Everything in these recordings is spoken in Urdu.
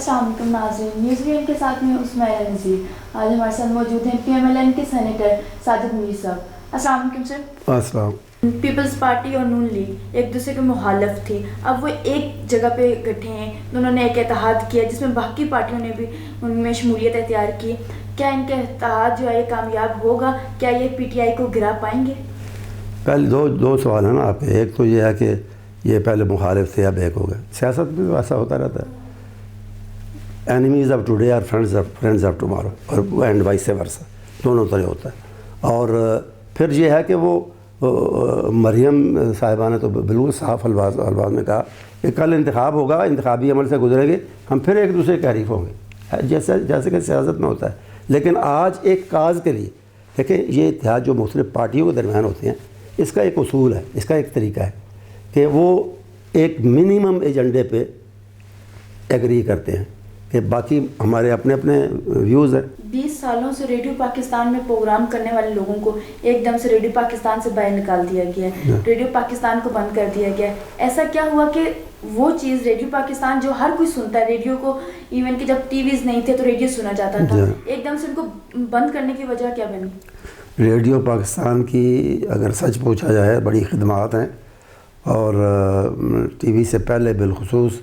السلام علیکم ناظرین، نیوز ویژن کے ساتھ میں عثمانیہ نذیر۔ آج ہمارے ساتھ موجود ہیں پی ایم ایل این کے سینیٹر ساجد منیر صاحب۔ السلام علیکم سر۔ السلام۔ پیپلز پارٹی اور نون لیگ ایک دوسرے کے مخالف تھی، اب وہ ایک جگہ پہ اکٹھے ہیں، انہوں نے ایک اتحاد کیا جس میں باقی پارٹیوں نے بھی ان میں شمولیت اختیار کی۔ کیا ان کا اتحاد جو ہے یہ کامیاب ہوگا؟ کیا یہ پی ٹی آئی کو گرا پائیں گے؟ پہلے دو سوال ہیں نا آپ کے۔ ایک تو یہ ہے کہ یہ پہلے مخالف تھے اب ایک ہو گئے۔ سیاست میں تو ایسا ہوتا رہتا ہے، اینیمیز آف ٹوڈے اور فرینڈز آف ٹمارو، اور اینڈ وائس ورسا، دونوں طرح ہوتا ہے۔ اور پھر یہ ہے کہ وہ مریم صاحبہ نے تو بالکل صاف الفاظ میں کہا کہ کل انتخاب ہوگا، انتخابی عمل سے گزریں گے، ہم پھر ایک دوسرے کے حریف ہوں گے، جیسے کہ سیاست میں ہوتا ہے۔ لیکن آج ایک کاز کے لیے دیکھیں، یہ اتحاد جو مختلف پارٹیوں کے درمیان ہوتے ہیں، اس کا ایک اصول ہے، اس کا ایک طریقہ ہے کہ وہ ایک منیمم ایجنڈے پہ ایگری کرتے ہیں کہ باقی ہمارے اپنے اپنے ویوز ہیں۔ 20 سالوں سے ریڈیو پاکستان میں پروگرام کرنے والے لوگوں کو ایک دم سے ریڈیو پاکستان سے باہر نکال دیا گیا ہے، ریڈیو پاکستان کو بند کر دیا گیا ہے۔ ایسا کیا ہوا کہ وہ چیز ریڈیو پاکستان جو ہر کوئی سنتا ہے، ریڈیو کو ایون کہ جب ٹی ویز نہیں تھے تو ریڈیو سنا جاتا تھا، ایک دم سے ان کو بند کرنے کی وجہ کیا بنی؟ ریڈیو پاکستان کی اگر سچ پوچھا جائے بڑی خدمات ہیں، اور ٹی وی سے پہلے بالخصوص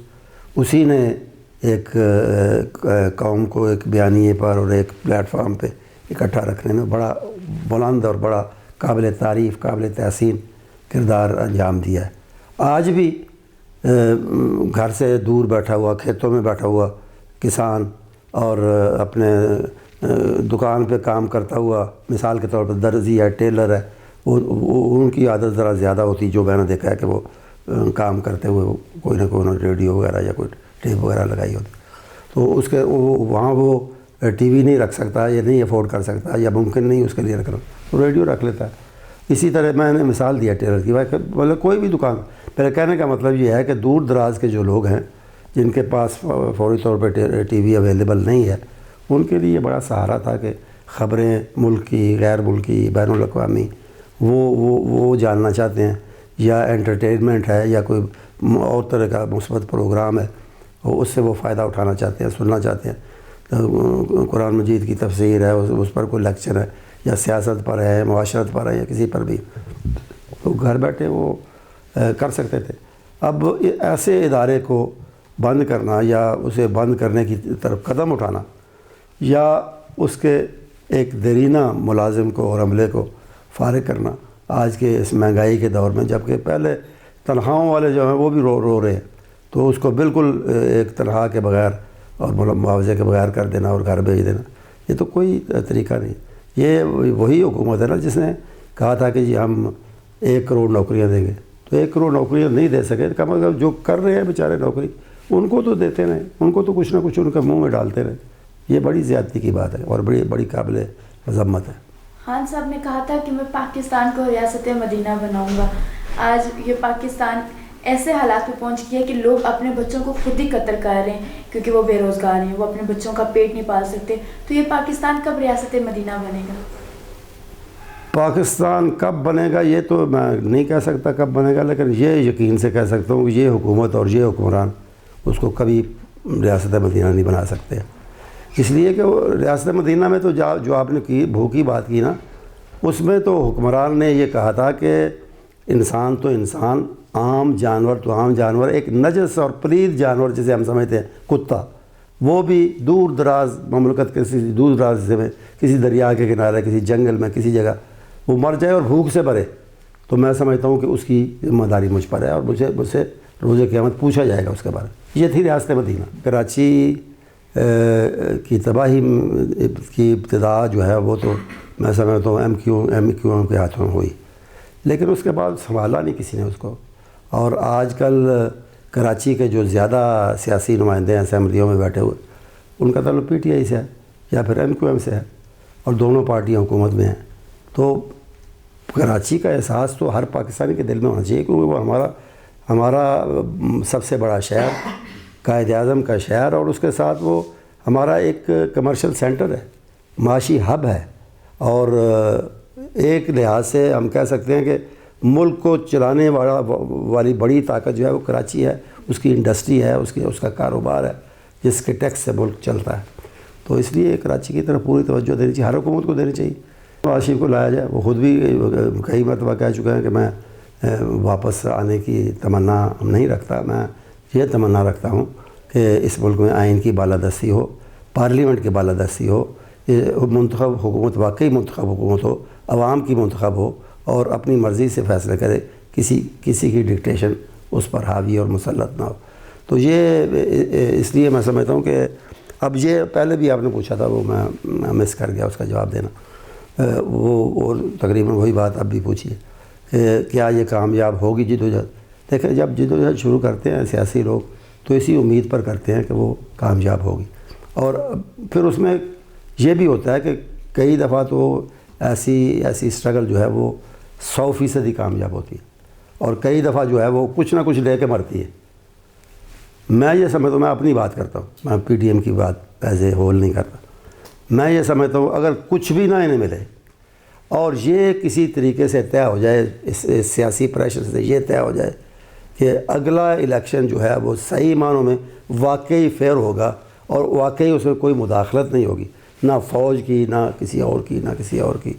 اسی نے ایک قوم کو ایک بیانیے پر اور ایک پلیٹ فارم پہ اکٹھا رکھنے میں بڑا بلند اور بڑا قابل تعریف، قابل تحسین کردار انجام دیا ہے۔ آج بھی گھر سے دور بیٹھا ہوا، کھیتوں میں بیٹھا ہوا کسان اور اپنے دکان پہ کام کرتا ہوا، مثال کے طور پر درزی ہے، ٹیلر ہے، وہ ان کی عادت ذرا زیادہ ہوتی، جو میں نے دیکھا ہے کہ وہ کام کرتے ہوئے کوئی نہ کوئی ریڈیو وغیرہ یا کوئی ٹیپ وغیرہ لگائی ہوتی، تو اس کے وہاں وہ ٹی وی نہیں رکھ سکتا یا نہیں افورڈ کر سکتا یا ممکن نہیں اس کے لیے رکھنا، تو ریڈیو رکھ لیتا ہے۔ اسی طرح میں نے مثال دیا ٹیلر کی، مطلب کوئی بھی دکان، میرے کہنے کا مطلب یہ ہے کہ دور دراز کے جو لوگ ہیں جن کے پاس فوری طور پہ ٹی وی اویلیبل نہیں ہے، ان کے لیے بڑا سہارا تھا کہ خبریں ملکی، غیر ملکی، بین الاقوامی وہ جاننا چاہتے ہیں، یا انٹرٹینمنٹ ہے یا کوئی اور طرح کا مثبت پروگرام ہے، اس سے وہ فائدہ اٹھانا چاہتے ہیں، سننا چاہتے ہیں۔ قرآن مجید کی تفسیر ہے، اس پر کوئی لیکچر ہے، یا سیاست پر ہے، معاشرت پر ہے، یا کسی پر بھی، تو گھر بیٹھے وہ کر سکتے تھے۔ اب ایسے ادارے کو بند کرنا یا اسے بند کرنے کی طرف قدم اٹھانا، یا اس کے ایک دیرینہ ملازم کو اور عملے کو فارغ کرنا آج کے اس مہنگائی کے دور میں، جبکہ پہلے تنخواہوں والے جو ہیں وہ بھی رو رہے ہیں، تو اس کو بالکل ایک تنخواہ کے بغیر اور معاوضے کے بغیر کر دینا اور گھر بھیج دینا، یہ تو کوئی طریقہ نہیں۔ یہ وہی حکومت ہے نا جس نے کہا تھا کہ جی ہم 1 کروڑ نوکریاں دیں گے، تو 1 کروڑ نوکریاں نہیں دے سکے، کم از کم جو کر رہے ہیں بیچارے نوکری، ان کو تو دیتے رہیں، ان کو تو کچھ نہ کچھ ان کے منہ میں ڈالتے رہیں۔ یہ بڑی زیادتی کی بات ہے اور بڑی قابل مذمت ہے۔ خان صاحب نے کہا تھا کہ میں پاکستان کو ریاست مدینہ بناؤں گا، آج یہ پاکستان ایسے حالات پہ پہنچ گیا کہ لوگ اپنے بچوں کو خود ہی قتل کر رہے ہیں کیونکہ وہ بے روزگار ہیں، وہ اپنے بچوں کا پیٹ نہیں پال سکتے، تو یہ پاکستان کب ریاست مدینہ بنے گا؟ پاکستان کب بنے گا یہ تو میں نہیں کہہ سکتا کب بنے گا، لیکن یہ یقین سے کہہ سکتا ہوں کہ یہ حکومت اور یہ حکمران اس کو کبھی ریاست مدینہ نہیں بنا سکتے، اس لیے کہ وہ ریاست مدینہ میں تو جو آپ نے کی بھو کی بات کی نا، اس میں تو حکمران نے یہ کہا تھا کہ انسان تو انسان، عام جانور تو عام جانور، ایک نجس اور پلید جانور جسے ہم سمجھتے ہیں کتا، وہ بھی دور دراز مملکت کے کسی دور دراز میں، کسی دریا کے کنارے، کسی جنگل میں، کسی جگہ وہ مر جائے اور بھوک سے مرے، تو میں سمجھتا ہوں کہ اس کی ذمہ داری مجھ پر ہے، اور مجھ سے روز قیامت پوچھا جائے گا اس کے بارے میں۔ یہ تھی ریاست مدینہ۔ کراچی کی تباہی کی ابتدا جو ہے وہ تو میں سمجھتا ہوں ایم کیو ایم کے ہاتھوں میں ہوئی، لیکن اس کے بعد سنبھالا نہیں کسی نے اس کو، اور آج کل کراچی کے جو زیادہ سیاسی نمائندے ہیں اسمبلیوں میں بیٹھے ہوئے، ان کا تعلق پی ٹی آئی سے ہے یا پھر ایم کیو ایم سے ہے، اور دونوں پارٹیاں حکومت میں ہیں، تو کراچی کا احساس تو ہر پاکستانی کے دل میں ہونا چاہیے، کیونکہ وہ ہمارا سب سے بڑا شہر، قائد اعظم کا شہر، اور اس کے ساتھ وہ ہمارا ایک کمرشل سینٹر ہے، معاشی ہب ہے، اور ایک لحاظ سے ہم کہہ سکتے ہیں کہ ملک کو چلانے والی بڑی طاقت جو ہے وہ کراچی ہے، اس کی انڈسٹری ہے، اس کا کاروبار ہے، جس کے ٹیکس سے ملک چلتا ہے. تو اس لیے کراچی کی طرف پوری توجہ دینی چاہیے, ہر حکومت کو دینی چاہیے. نواز شریف کو لایا جائے, وہ خود بھی کئی مرتبہ کہہ چکے ہیں کہ میں واپس آنے کی تمنا نہیں رکھتا, میں یہ تمنا رکھتا ہوں کہ اس ملک میں آئین کی بالادستی ہو, پارلیمنٹ کی بالادستی ہو, منتخب حکومت واقعی منتخب حکومت ہو, عوام کی منتخب ہو اور اپنی مرضی سے فیصلہ کرے, کسی کی ڈکٹیشن اس پر حاوی اور مسلط نہ ہو. تو یہ اس لیے میں سمجھتا ہوں کہ اب یہ پہلے بھی آپ نے پوچھا تھا, وہ میں مس کر گیا اس کا جواب دینا, وہ اور تقریباً وہی بات اب بھی پوچھی ہے کہ کیا یہ کامیاب ہوگی جدوجہد. دیکھیں جب جدوجہد شروع کرتے ہیں سیاسی لوگ تو اسی امید پر کرتے ہیں کہ وہ کامیاب ہوگی, اور پھر اس میں یہ بھی ہوتا ہے کہ کئی دفعہ تو ایسی اسٹرگل جو ہے وہ 100% کامیاب ہوتی ہے, اور کئی دفعہ جو ہے وہ کچھ نہ کچھ لے کے مرتی ہے. میں یہ سمجھتا ہوں, میں اپنی بات کرتا ہوں, میں پی ٹی ایم کی بات ایز اے ہول نہیں کرتا, میں یہ سمجھتا ہوں اگر کچھ بھی نہ انہیں ملے اور یہ کسی طریقے سے طے ہو جائے, اس سیاسی پریشر سے یہ طے ہو جائے کہ اگلا الیکشن جو ہے وہ صحیح معنوں میں واقعی فیئر ہوگا اور واقعی اس میں کوئی مداخلت نہیں ہوگی, نہ فوج کی, نہ کسی اور کی, نہ کسی اور کی,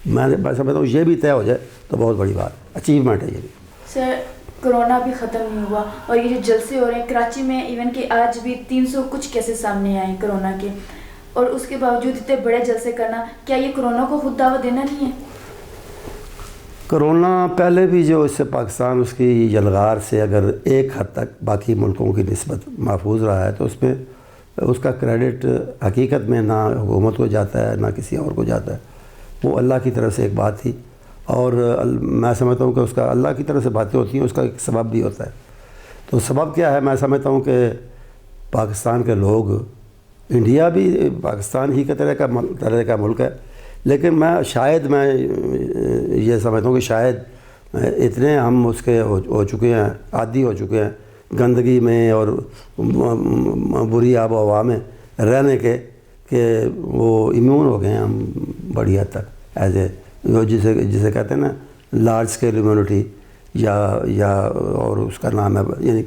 میں سمجھتا ہوں یہ بھی طے ہو جائے تو بہت بڑی بات, اچیومنٹ ہے یہ بھی. سر کرونا بھی ختم نہیں ہوا اور یہ جو جلسے ہو رہے ہیں کراچی میں, ایون کہ آج بھی 300 کچھ کیسز سامنے آئے ہیں کرونا کے, اور اس کے باوجود اتنے بڑے جلسے کرنا, کیا یہ کرونا کو خود دعوت دینا نہیں ہے؟ کرونا پہلے بھی جو اس سے پاکستان اس کی یلغار سے اگر ایک حد تک باقی ملکوں کی نسبت محفوظ رہا ہے تو اس میں اس کا کریڈٹ حقیقت میں نہ حکومت کو جاتا ہے نہ کسی اور کو جاتا ہے, وہ اللہ کی طرف سے ایک بات تھی, اور میں سمجھتا ہوں کہ اس کا اللہ کی طرف سے باتیں ہوتی ہیں, اس کا ایک سبب بھی ہوتا ہے. تو سبب کیا ہے؟ میں سمجھتا ہوں کہ پاکستان کے لوگ, انڈیا بھی پاکستان ہی کے طرح کا ملک ہے, لیکن میں یہ سمجھتا ہوں کہ شاید اتنے ہم اس کے ہو چکے ہیں, عادی ہو چکے ہیں گندگی میں اور بری آب و ہوا میں رہنے کے, کہ وہ امیون ہو گئے ہیں ہم بڑی حد تک, ایز اے جسے کہتے ہیں نا لارج اسکیل امیونٹی, یا اور اس کا نام ہے یعنی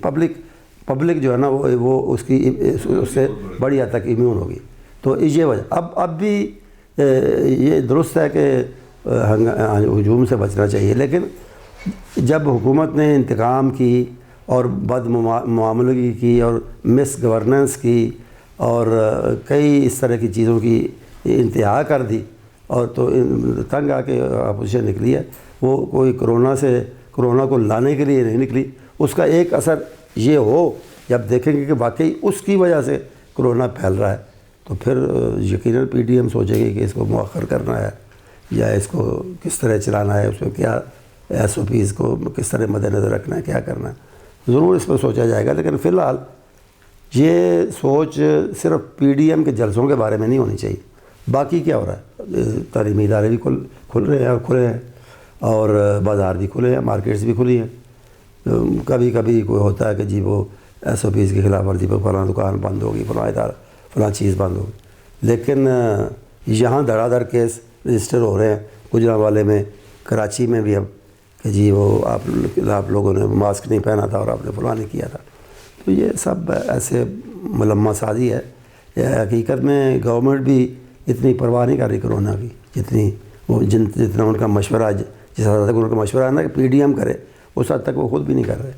پبلک جو ہے نا وہ اس سے بڑی حد تک امیون ہوگی. تو یہ وجہ اب بھی یہ درست ہے کہ ہجوم سے بچنا چاہیے, لیکن جب حکومت نے انتقام کی اور بد معاملگی کی اور مس گورننس کی اور کئی اس طرح کی چیزوں کی انتہا کر دی, اور تو تنگ آ کے اپوزیشن نکلی ہے, وہ کوئی کرونا کو لانے کے لیے نہیں نکلی. اس کا ایک اثر یہ ہو جب دیکھیں گے کہ واقعی اس کی وجہ سے کرونا پھیل رہا ہے, تو پھر یقیناً پی ٹی ایم سوچے گی کہ اس کو مؤخر کرنا ہے یا اس کو کس طرح چلانا ہے, اس میں کیا ایس او پیز کو کس طرح مد نظر رکھنا ہے, کیا کرنا ہے, ضرور اس پر سوچا جائے گا. لیکن فی الحال یہ سوچ صرف پی ڈی ایم کے جلسوں کے بارے میں نہیں ہونی چاہیے. باقی کیا ہو رہا ہے, تعلیمی ادارے بھی کھل رہے ہیں اور کھلے ہیں, اور بازار بھی کھلے ہیں, مارکیٹس بھی کھلی ہیں. کبھی کبھی کوئی ہوتا ہے کہ جی وہ ایس او پیز کی خلاف ورزی پر فلاں دکان بند ہوگی, فلاں ادارہ فلاں چیز بند ہوگی, لیکن یہاں دھڑا دھڑ کیس رجسٹر ہو رہے ہیں. گجرانوالے میں, کراچی میں بھی اب کہ جی وہ آپ لوگوں نے ماسک نہیں پہنا تھا اور آپ نے فلاں نہیں کیا تھا. تو یہ سب ایسے ملمہ سازی ہے. حقیقت میں گورنمنٹ بھی اتنی پرواہ نہیں کر رہی کرونا کی جتنا ان کا مشورہ, جس حد تک ان کا مشورہ ہے نا کہ پی ڈی ایم کرے, اس حد تک وہ خود بھی نہیں کر رہے.